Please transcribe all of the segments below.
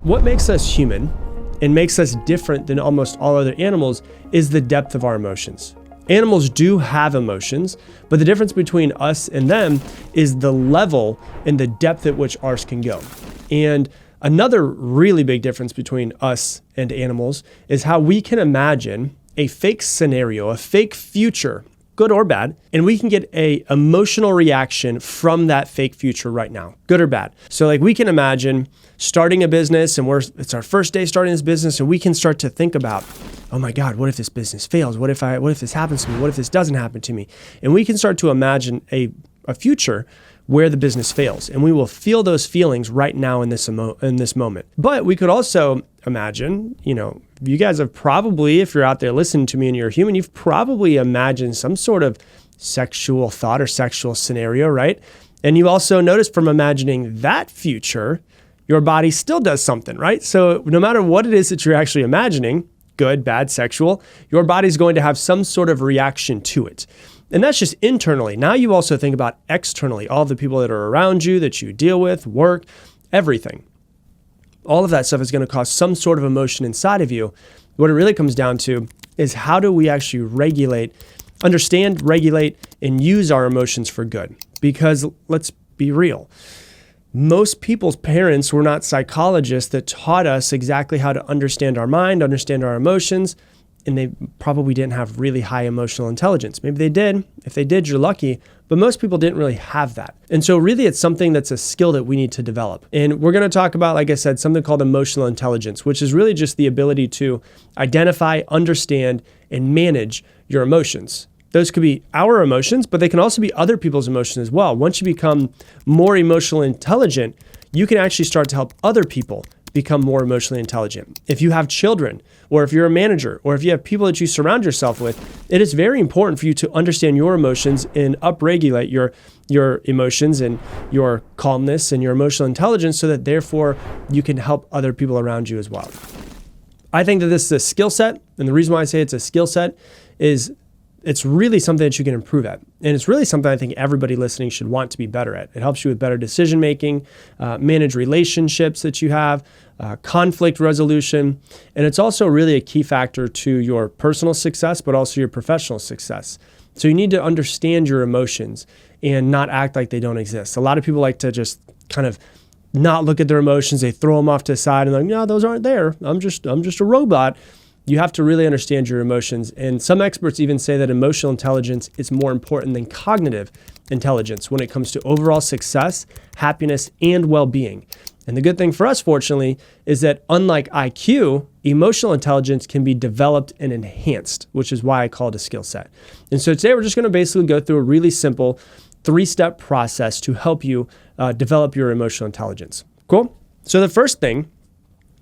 What makes us human and makes us different than almost all other animals is the depth of our emotions. Animals do have emotions, but the difference between us and them is the level and the depth at which ours can go. And another really big difference between us and animals is how we can imagine a fake scenario, a fake future, good or bad, and we can get a emotional reaction from that fake future right now, good or bad. So like we can imagine starting a business and it's our first day starting this business, and we can start to think about, oh my God, what if this business fails? What if this happens to me? What if this doesn't happen to me? And we can start to imagine a future where the business fails, and we will feel those feelings right now in this moment. But we could also imagine, you guys have probably, if you're out there listening to me and you're a human, you've probably imagined some sort of sexual thought or sexual scenario, right? And you also noticed from imagining that future, your body still does something, right? So no matter what it is that you're actually imagining, good, bad, sexual, your body's going to have some sort of reaction to it. And that's just internally. Now you also think about externally, all the people that are around you, that you deal with, work, everything. All of that stuff is going to cause some sort of emotion inside of you. What it really comes down to is how do we actually understand, regulate, and use our emotions for good? Because let's be real. Most people's parents were not psychologists that taught us exactly how to understand our mind, understand our emotions, and they probably didn't have really high emotional intelligence. Maybe they did. If they did, you're lucky. But most people didn't really have that. And so really it's something that's a skill that we need to develop. And we're going to talk about, like I said, something called emotional intelligence, which is really just the ability to identify, understand, and manage your emotions. Those could be our emotions, but they can also be other people's emotions as well. Once you become more emotionally intelligent, you can actually start to help other people become more emotionally intelligent. If you have children, or if you're a manager, or if you have people that you surround yourself with, it is very important for you to understand your emotions and upregulate your emotions and your calmness and your emotional intelligence so that therefore you can help other people around you as well. I think that this is a skill set, and the reason why I say it's a skill set is it's really something that you can improve at. And it's really something I think everybody listening should want to be better at. It helps you with better decision-making, manage relationships that you have, conflict resolution. And it's also really a key factor to your personal success, but also your professional success. So you need to understand your emotions and not act like they don't exist. A lot of people like to just kind of not look at their emotions. They throw them off to the side and like, no, those aren't there. I'm just a robot. You have to really understand your emotions. And some experts even say that emotional intelligence is more important than cognitive intelligence when it comes to overall success, happiness, and well-being. And the good thing for us, fortunately, is that unlike IQ, emotional intelligence can be developed and enhanced, which is why I call it a skill set. And so today we're just going to basically go through a really simple 3-step process to help you develop your emotional intelligence. Cool? So the first thing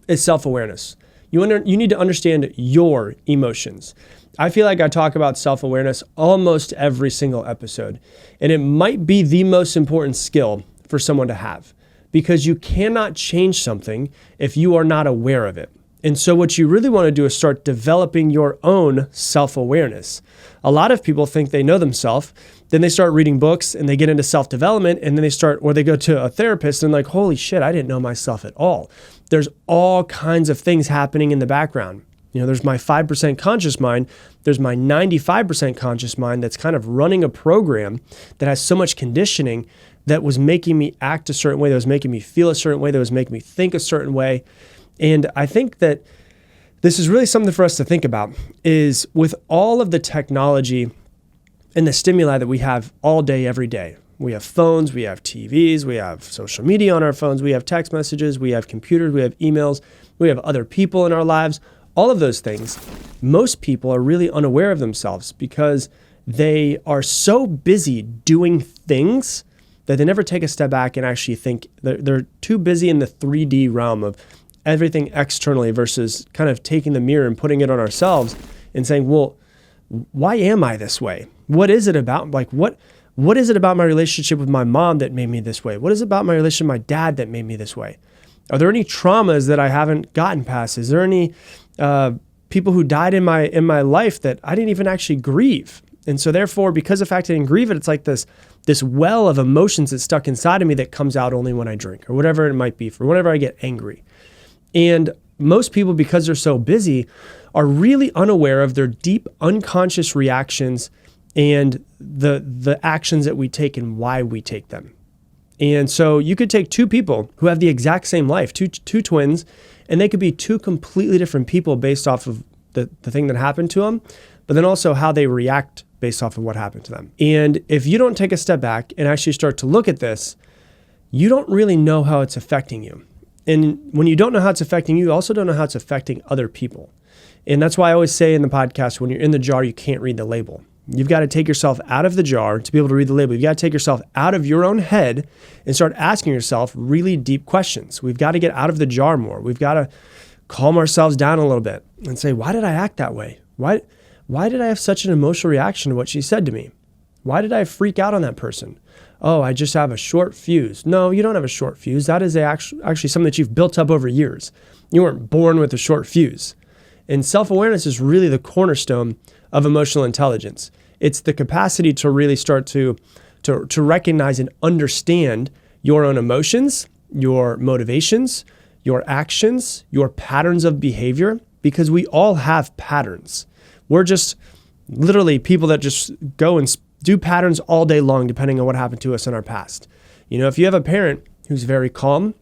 is self-awareness. You need to understand your emotions. I feel like I talk about self-awareness almost every single episode, and it might be the most important skill for someone to have because you cannot change something if you are not aware of it. And so what you really want to do is start developing your own self-awareness. A lot of people think they know themselves, then they start reading books and they get into self-development, and then they go to a therapist and like, holy shit, I didn't know myself at all. There's all kinds of things happening in the background. There's my 5% conscious mind. There's my 95% conscious mind that's kind of running a program that has so much conditioning that was making me act a certain way, that was making me feel a certain way, that was making me think a certain way. And I think that this is really something for us to think about is with all of the technology and the stimuli that we have all day, every day. We have phones, we have TVs, we have social media on our phones, we have text messages, we have computers, we have emails, we have other people in our lives, all of those things. Most people are really unaware of themselves because they are so busy doing things that they never take a step back and actually think. They're too busy in the 3D realm of everything externally versus kind of taking the mirror and putting it on ourselves and saying, well, why am I this way? What is it about? What is it about my relationship with my mom that made me this way? What is it about my relationship with my dad that made me this way? Are there any traumas that I haven't gotten past? Is there any people who died in my life that I didn't even actually grieve? And so therefore, because of the fact I didn't grieve it, it's like this well of emotions that's stuck inside of me that comes out only when I drink or whatever it might be, for whenever I get angry. And most people, because they're so busy, are really unaware of their deep unconscious reactions and the actions that we take and why we take them. And so you could take two people who have the exact same life, two twins, and they could be two completely different people based off of the thing that happened to them, but then also how they react based off of what happened to them. And if you don't take a step back and actually start to look at this, you don't really know how it's affecting you. And when you don't know how it's affecting you, you also don't know how it's affecting other people. And that's why I always say in the podcast, when you're in the jar, you can't read the label. You've got to take yourself out of the jar to be able to read the label. You've got to take yourself out of your own head and start asking yourself really deep questions. We've got to get out of the jar more. We've got to calm ourselves down a little bit and say, why did I act that way? Why did I have such an emotional reaction to what she said to me? Why did I freak out on that person? Oh, I just have a short fuse. No, you don't have a short fuse. That is actually something that you've built up over years. You weren't born with a short fuse. And self-awareness is really the cornerstone of emotional intelligence. It's the capacity to really start to recognize and understand your own emotions, your motivations, your actions, your patterns of behavior, because we all have patterns. We're just literally people that just go and do patterns all day long, depending on what happened to us in our past. You know, if you have a parent who's very calm,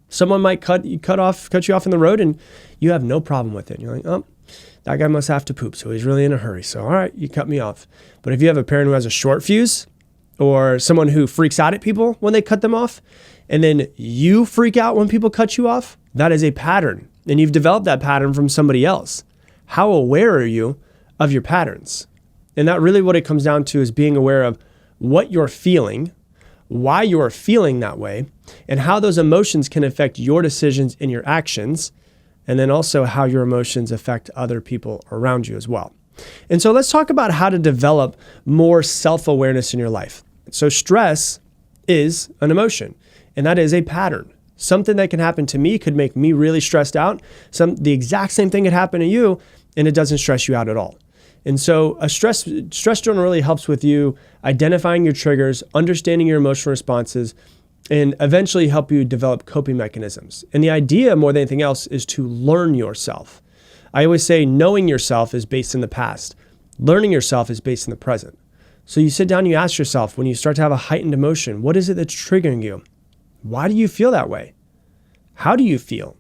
someone might cut you off in the road and you have no problem with it. You're like, oh, that guy must have to poop, so he's really in a hurry. So, all right, you cut me off. But if you have a parent who has a short fuse, or someone who freaks out at people when they cut them off, and then you freak out when people cut you off, that is a pattern. And you've developed that pattern from somebody else. How aware are you of your patterns? And that really what it comes down to is being aware of what you're feeling, why you're feeling that way, and how those emotions can affect your decisions and your actions, and then also how your emotions affect other people around you as well. And so let's talk about how to develop more self-awareness in your life. So stress is an emotion, and that is a pattern. Something that can happen to me could make me really stressed out. The exact same thing could happen to you, and it doesn't stress you out at all. And so a stress journal really helps with you identifying your triggers, understanding your emotional responses, and eventually help you develop coping mechanisms. And the idea more than anything else is to learn yourself. I always say knowing yourself is based in the past. Learning yourself is based in the present. So you sit down and you ask yourself, when you start to have a heightened emotion, what is it that's triggering you? Why do you feel that way? How do you feel?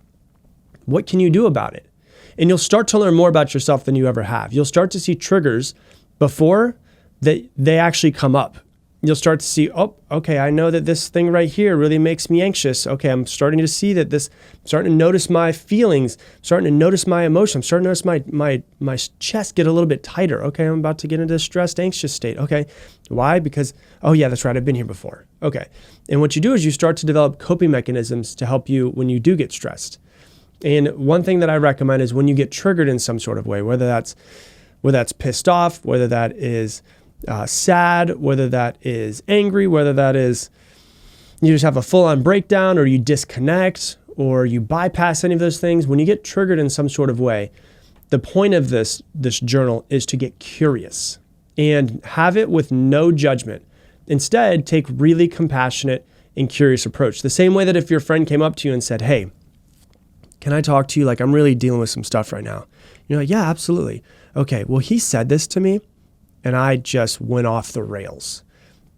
What can you do about it? And you'll start to learn more about yourself than you ever have. You'll start to see triggers before they actually come up. You'll start to see, oh, okay, I know that this thing right here really makes me anxious. Okay, I'm starting to see that I'm starting to notice my feelings, starting to notice my emotions, I'm starting to notice my chest get a little bit tighter. Okay, I'm about to get into a stressed, anxious state. Okay, why? Because, oh yeah, that's right, I've been here before. Okay, and what you do is you start to develop coping mechanisms to help you when you do get stressed. And one thing that I recommend is when you get triggered in some sort of way, whether that's pissed off, whether that is sad, whether that is angry, whether that is you just have a full-on breakdown, or you disconnect, or you bypass any of those things. When you get triggered in some sort of way, the point of this journal is to get curious and have it with no judgment. Instead, take really compassionate and curious approach. The same way that if your friend came up to you and said, hey, can I talk to you? Like, I'm really dealing with some stuff right now. You're like, yeah, absolutely. Okay, well, he said this to me, and I just went off the rails.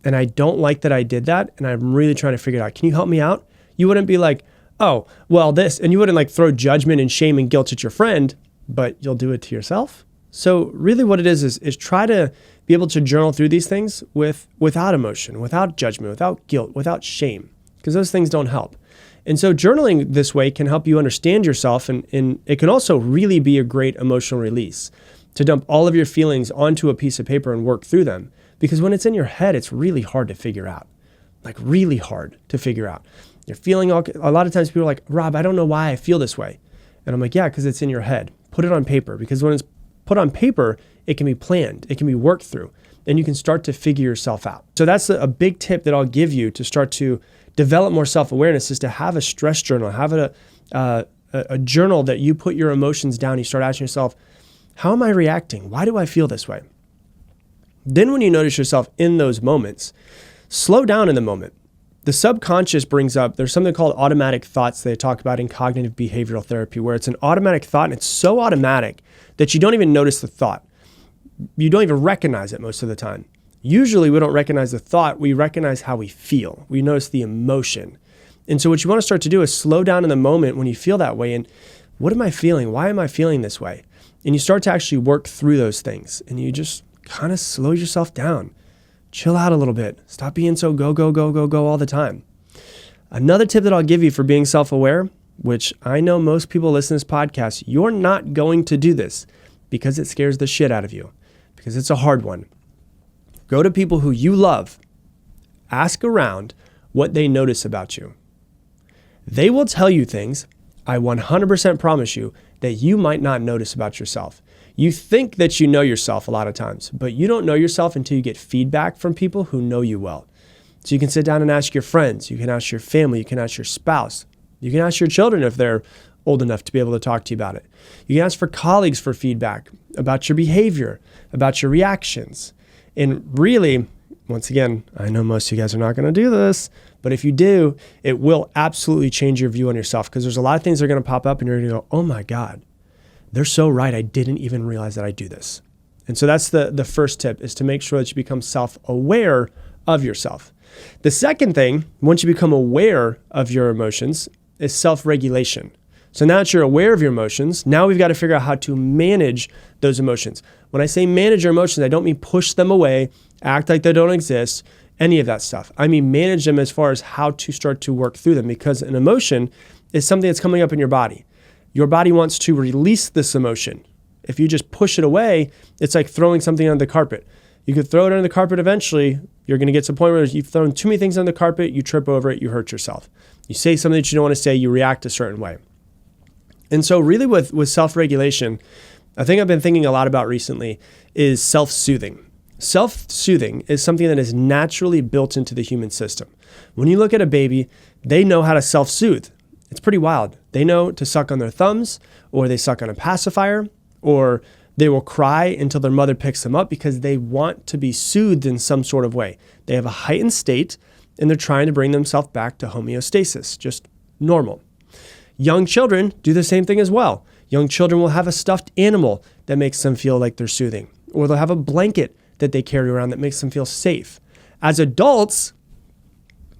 And I don't like that I did that, and I'm really trying to figure it out. Can you help me out? You wouldn't be like, oh, well, this, and you wouldn't like throw judgment and shame and guilt at your friend, but you'll do it to yourself. So really what it is try to be able to journal through these things without emotion, without judgment, without guilt, without shame, because those things don't help. And so journaling this way can help you understand yourself, and it can also really be a great emotional release to dump all of your feelings onto a piece of paper and work through them. Because when it's in your head, it's really hard to figure out, like really hard to figure out. You're feeling a lot of times people are like, Rob, I don't know why I feel this way. And I'm like, yeah, because it's in your head. Put it on paper, because when it's put on paper, it can be planned, it can be worked through, and you can start to figure yourself out. So that's a big tip that I'll give you to start to develop more self-awareness, is to have a stress journal, have a journal that you put your emotions down. You start asking yourself, how am I reacting? Why do I feel this way? Then when you notice yourself in those moments, slow down in the moment The subconscious brings up, there's something called automatic thoughts they talk about in cognitive behavioral therapy, where it's an automatic thought and it's so automatic that you don't even notice the thought. You don't even recognize it most of the time. Usually we don't recognize the thought, we recognize how we feel. We notice the emotion. And so what you want to start to do is slow down in the moment when you feel that way. And what am I feeling? Why am I feeling this way? And you start to actually work through those things and you just kind of slow yourself down. Chill out a little bit. Stop being so go, go, go, go, go all the time. Another tip that I'll give you for being self-aware, which I know most people listen to this podcast, you're not going to do this because it scares the shit out of you, because it's a hard one. Go to people who you love. Ask around what they notice about you. They will tell you things, I 100% promise you, that you might not notice about yourself. You think that you know yourself a lot of times, but you don't know yourself until you get feedback from people who know you well. So you can sit down and ask your friends, you can ask your family, you can ask your spouse, you can ask your children if they're old enough to be able to talk to you about it. You can ask for colleagues for feedback about your behavior, about your reactions. And really, once again, I know most of you guys are not going to do this, but if you do, it will absolutely change your view on yourself, because there's a lot of things that are going to pop up and you're going to go, oh my God, they're so right. I didn't even realize that I do this. And so that's the first tip, is to make sure that you become self-aware of yourself. The second thing, once you become aware of your emotions, is self-regulation. So now that you're aware of your emotions, now we've got to figure out how to manage those emotions. When I say manage your emotions, I don't mean push them away, act like they don't exist, any of that stuff. I mean manage them as far as how to start to work through them, because an emotion is something that's coming up in your body. Your body wants to release this emotion. If you just push it away, it's like throwing something on the carpet. You could throw it under the carpet eventually. You're going to get to a point where you've thrown too many things on the carpet, you trip over it, you hurt yourself. You say something that you don't want to say, you react a certain way. And so really with self-regulation, I think I've been thinking a lot about recently is self-soothing. Self-soothing is something that is naturally built into the human system. When you look at a baby, they know how to self-soothe. It's pretty wild. They know to suck on their thumbs, or they suck on a pacifier, or they will cry until their mother picks them up because they want to be soothed in some sort of way. They have a heightened state and they're trying to bring themselves back to homeostasis, just normal. Young children do the same thing as well. Young children will have a stuffed animal that makes them feel like they're soothing, or they'll have a blanket that they carry around that makes them feel safe. As adults,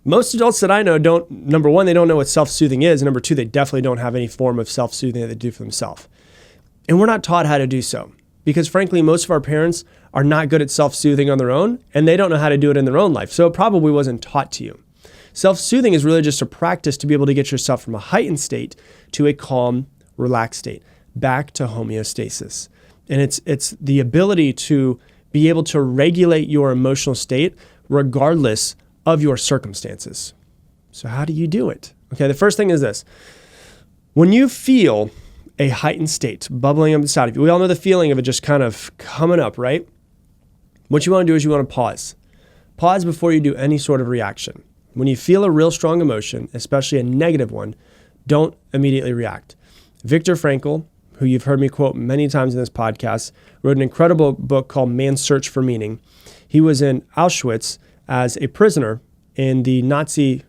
most adults that I know don't, number one, they don't know what self-soothing is. And number two, they definitely don't have any form of self-soothing that they do for themselves. And we're not taught how to do so, because frankly, most of our parents are not good at self-soothing on their own, and they don't know how to do it in their own life. So it probably wasn't taught to you. Self-soothing is really just a practice to be able to get yourself from a heightened state to a calm, relaxed state, back to homeostasis. And it's the ability to be able to regulate your emotional state regardless of your circumstances. So how do you do it? Okay, the first thing is this. When you feel a heightened state bubbling up inside of you, we all know the feeling of it just kind of coming up, right? What you want to do is you want to pause. Pause before you do any sort of reaction. When you feel a real strong emotion, especially a negative one, don't immediately react. Viktor Frankl, who you've heard me quote many times in this podcast, wrote an incredible book called Man's Search for Meaning. He was in Auschwitz as a prisoner in the Nazi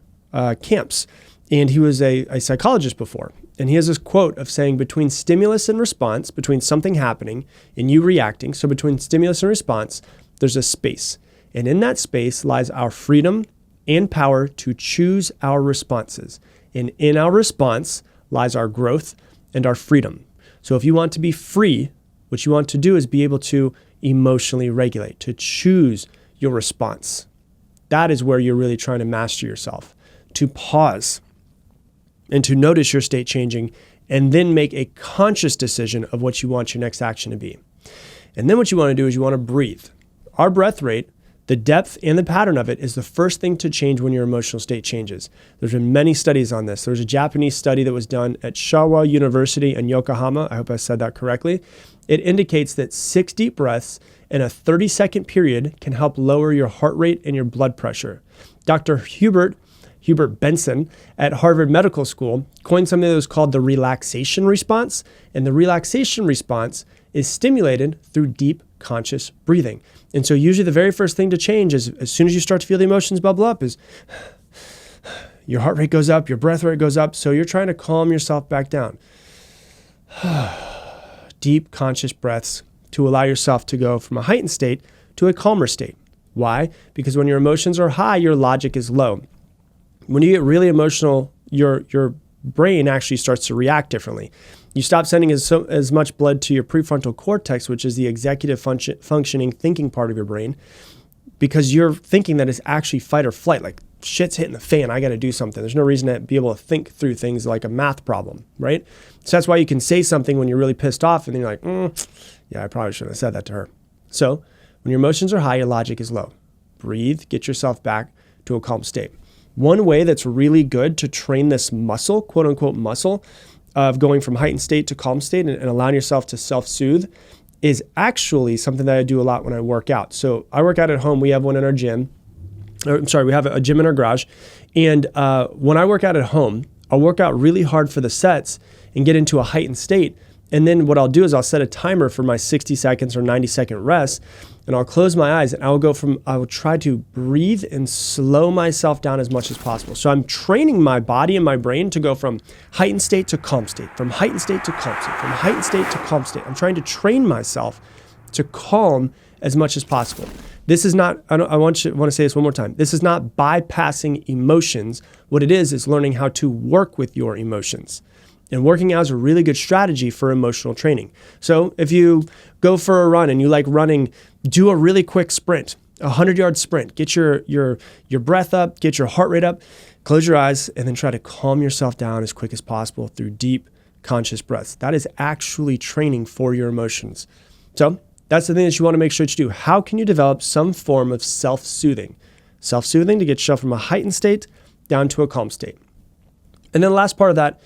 camps, and he was a psychologist before. And he has this quote of saying, between stimulus and response, between something happening and you reacting, so between stimulus and response, there's a space. And in that space lies our freedom and power to choose our responses. And in our response lies our growth and our freedom. So if you want to be free, what you want to do is be able to emotionally regulate, to choose your response. That is where you're really trying to master yourself, to pause and to notice your state changing, and then make a conscious decision of what you want your next action to be. And then what you want to do is you want to breathe. Our breath rate, the depth and the pattern of it, is the first thing to change when your emotional state changes. There's been many studies on this. There's a Japanese study that was done at Showa University in Yokohama. I hope I said that correctly. It indicates that 6 deep breaths in a 30-second period can help lower your heart rate and your blood pressure. Dr. Hubert Benson at Harvard Medical School coined something that was called the relaxation response. And the relaxation response is stimulated through deep conscious breathing. And so usually the very first thing to change is, as soon as you start to feel the emotions bubble up, is your heart rate goes up, your breath rate goes up. So you're trying to calm yourself back down. Deep conscious breaths to allow yourself to go from a heightened state to a calmer state. Why? Because when your emotions are high, your logic is low. When you get really emotional, your brain actually starts to react differently. You stop sending as much blood to your prefrontal cortex, which is the executive functioning thinking part of your brain, because you're thinking that it's actually fight or flight, like shit's hitting the fan, I got to do something. There's no reason to be able to think through things like a math problem, right? So that's why you can say something when you're really pissed off and then you're like, yeah, I probably shouldn't have said that to her. So when your emotions are high, your logic is low. Breathe, get yourself back to a calm state. One way that's really good to train this muscle, quote unquote muscle, of going from heightened state to calm state and allowing yourself to self-soothe is actually something that I do a lot when I work out. So I work out at home. We have one in our gym. We have a gym in our garage. And when I work out at home, I'll work out really hard for the sets and get into a heightened state. And then what I'll do is I'll set a timer for my 60 seconds or 90-second rest, and I'll close my eyes and I will try to breathe and slow myself down as much as possible. So I'm training my body and my brain to go from heightened state to calm state, from heightened state to calm state, from heightened state to calm state. I'm trying to train myself to calm as much as possible. This is not, I want to say this one more time. This is not bypassing emotions. What it is learning how to work with your emotions. And working out is a really good strategy for emotional training. So if you go for a run and you like running, do a really quick sprint, a 100-yard sprint. Get your breath up, get your heart rate up, close your eyes, and then try to calm yourself down as quick as possible through deep conscious breaths. That is actually training for your emotions. So that's the thing that you want to make sure that you do. How can you develop some form of self-soothing? Self-soothing to get yourself from a heightened state down to a calm state. And then the last part of that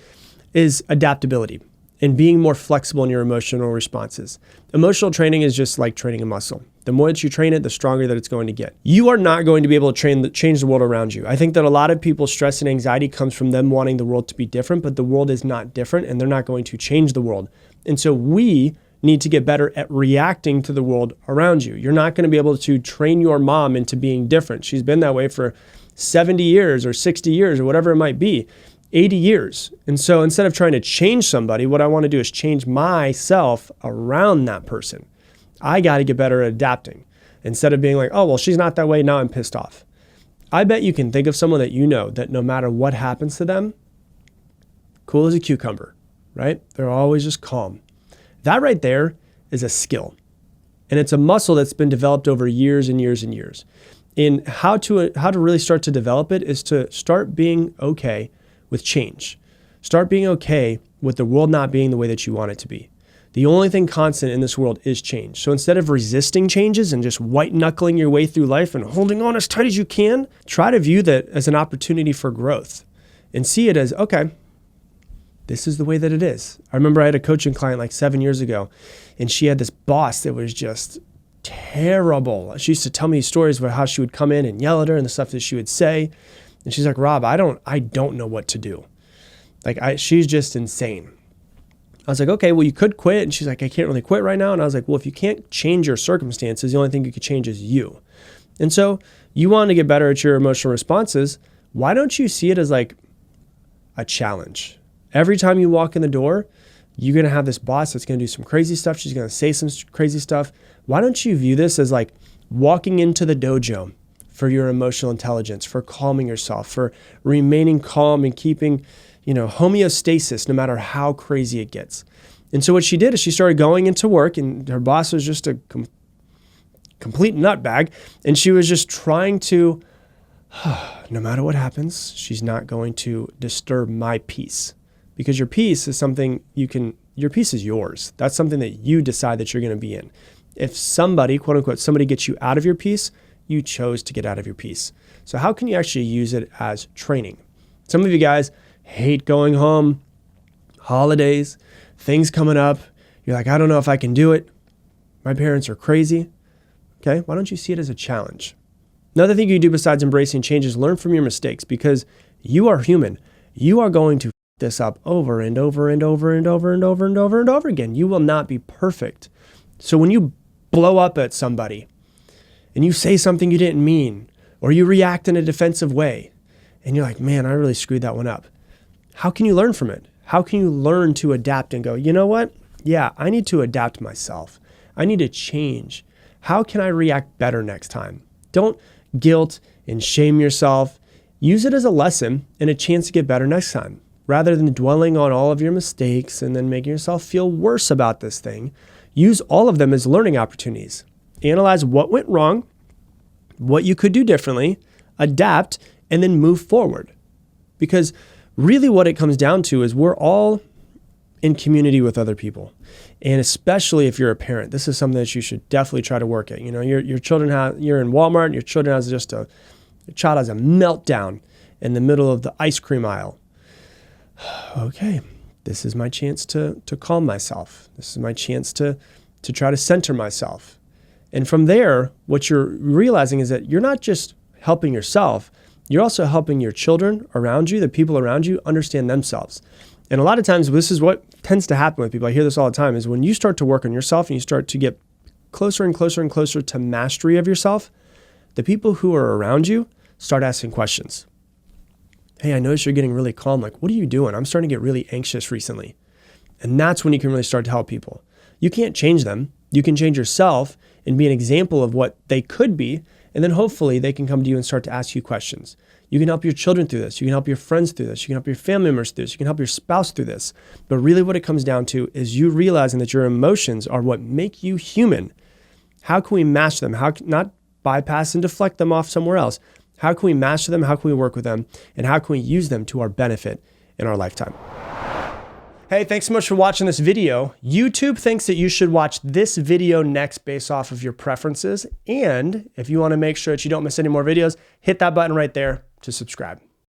is adaptability and being more flexible in your emotional responses. Emotional training is just like training a muscle. The more that you train it, the stronger that it's going to get. You are not going to be able to change the world around you. I think that a lot of people's stress and anxiety comes from them wanting the world to be different, but the world is not different and they're not going to change the world. And so we need to get better at reacting to the world around you. You're not going to be able to train your mom into being different. She's been that way for 70 years or 60 years or whatever it might be. 80 years. And so instead of trying to change somebody, what I want to do is change myself around that person. I got to get better at adapting instead of being like, oh, well, she's not that way. Now I'm pissed off. I bet you can think of someone that you know that no matter what happens to them, cool as a cucumber, right? They're always just calm. That right there is a skill. And it's a muscle that's been developed over years and years and years. And how to really start to develop it is to start being okay with change. Start being okay with the world not being the way that you want it to be. The only thing constant in this world is change. So instead of resisting changes and just white knuckling your way through life and holding on as tight as you can, try to view that as an opportunity for growth and see it as, okay, this is the way that it is. I remember I had a coaching client like 7 years ago, and she had this boss that was just terrible. She used to tell me stories about how she would come in and yell at her and the stuff that she would say. And she's like, Rob, I don't know what to do. She's just insane. I was like, okay, well, you could quit. And she's like, I can't really quit right now. And I was like, well, if you can't change your circumstances, the only thing you could change is you. And so you want to get better at your emotional responses. Why don't you see it as like a challenge? Every time you walk in the door, you're going to have this boss that's going to do some crazy stuff. She's going to say some crazy stuff. Why don't you view this as like walking into the dojo for your emotional intelligence, for calming yourself, for remaining calm and keeping, homeostasis no matter how crazy it gets. And so what she did is she started going into work, and her boss was just a complete nutbag. And she was just trying to, no matter what happens, she's not going to disturb my peace. Because your peace is something your peace is yours. That's something that you decide that you're going to be in. If somebody, quote unquote, somebody gets you out of your peace, you chose to get out of your peace. So how can you actually use it as training? Some of you guys hate going home, holidays, things coming up. You're like, I don't know if I can do it. My parents are crazy. Okay, why don't you see it as a challenge? Another thing you do besides embracing change is learn from your mistakes, because you are human. You are going to f this up over and over and over and over and over and over and over again. You will not be perfect. So when you blow up at somebody and you say something you didn't mean, or you react in a defensive way, and you're like, man, I really screwed that one up. How can you learn from it? How can you learn to adapt and go, you know what? Yeah, I need to adapt myself. I need to change. How can I react better next time? Don't guilt and shame yourself. Use it as a lesson and a chance to get better next time. Rather than dwelling on all of your mistakes and then making yourself feel worse about this thing, use all of them as learning opportunities. Analyze what went wrong, what you could do differently, adapt, and then move forward. Because really what it comes down to is we're all in community with other people. And especially if you're a parent, this is something that you should definitely try to work at. You know, your children you're in Walmart, and your children has your child has a meltdown in the middle of the ice cream aisle. Okay, this is my chance to calm myself. This is my chance to try to center myself. And from there, what you're realizing is that you're not just helping yourself, you're also helping your children around you, the people around you, understand themselves. And a lot of times, this is what tends to happen with people. I hear this all the time, is when you start to work on yourself and you start to get closer and closer and closer to mastery of yourself, the people who are around you start asking questions. Hey, I notice you're getting really calm. Like, what are you doing? I'm starting to get really anxious recently. And that's when you can really start to help people. You can't change them. You can change yourself and be an example of what they could be. And then hopefully they can come to you and start to ask you questions. You can help your children through this. You can help your friends through this. You can help your family members through this. You can help your spouse through this. But really what it comes down to is you realizing that your emotions are what make you human. How can we master them? How not bypass and deflect them off somewhere else? How can we master them? How can we work with them? And how can we use them to our benefit in our lifetime? Hey, thanks so much for watching this video. YouTube thinks that you should watch this video next based off of your preferences. And if you want to make sure that you don't miss any more videos, hit that button right there to subscribe.